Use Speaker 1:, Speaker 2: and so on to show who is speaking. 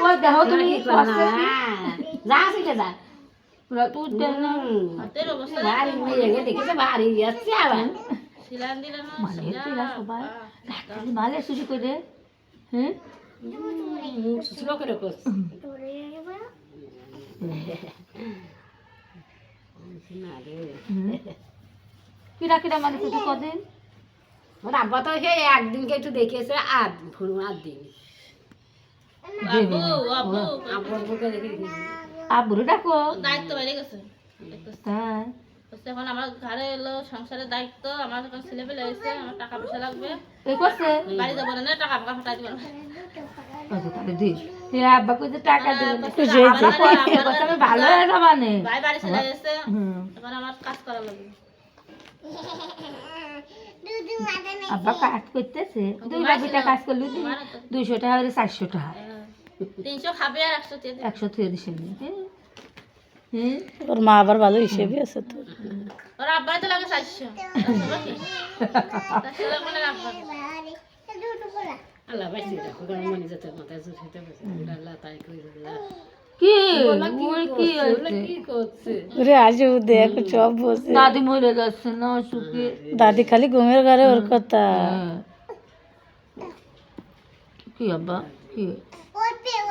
Speaker 1: ও দেখো তুমি
Speaker 2: যা শিখে যা
Speaker 1: তুই দেন না
Speaker 3: হাতের অবস্থা
Speaker 2: ভারী মেয়ে দেখেছে ভারী যাচ্ছে আবার
Speaker 3: সিলান দিলে না
Speaker 1: মানে এরা সবাই ডাক্তারি মালে শুরু করে হ্যাঁ
Speaker 2: মুখ ছিল করে করছে
Speaker 1: কিরা কিরা মানে শুধু কদিন
Speaker 2: ওর আব্বা তো সেই একদিনকে একটু দেখেছে আর ফুরু আর দিন
Speaker 3: আব্বু আব্বু
Speaker 2: আব্বুর বুকে দেখে
Speaker 1: আব্বুরে ডাকো
Speaker 3: দায়িত্ব বেড়ে গেছে
Speaker 1: তাই
Speaker 3: বলছে, এখন আমার ঘরে এলো সংসারের দায়িত্ব, আমার এখন ছেলে পেলে এসে আমার টাকা পয়সা লাগবে,
Speaker 1: এই করছে
Speaker 3: বাড়ি যাবো না টাকা ফাঁকা ফাটাই দিব না।
Speaker 1: তাহলে দিই আব্বা কইতে টাকা দেবে না
Speaker 3: আবার
Speaker 1: আমি ভালো হয়ে যাবা নে
Speaker 3: ভাই বাড়ি চলে এসে
Speaker 1: হুম
Speaker 3: এখন আমার কাজ করা লাগবে।
Speaker 1: আব্বা কাজ করতেছে দুই বাবিটা কাজ করলে 200 টাকা হলে 400 টাকা
Speaker 3: 300 খাবে আর 100 দিয়ে দিবে।
Speaker 1: 100 থেকে দিছে হ্যাঁ
Speaker 4: ওর মা আবার ভালো হিসেবে আছে তো
Speaker 3: ওর আব্বার তো লাগে 400 লাগবে না আব্বার।
Speaker 2: আল্লাহ বাইসি দেখো মনে যেতে মাথায় জোর খেতে বসে আল্লাহ তাই কই আল্লাহ
Speaker 1: কি
Speaker 2: ওই
Speaker 1: কি
Speaker 2: কি করছে
Speaker 4: ওরে আজও দেখ সব বসে
Speaker 1: দাদি মরে যাচ্ছে না সুখে
Speaker 4: দাদি খালি ঘুমের ঘরে ওর কথা
Speaker 1: কি আব্বা কি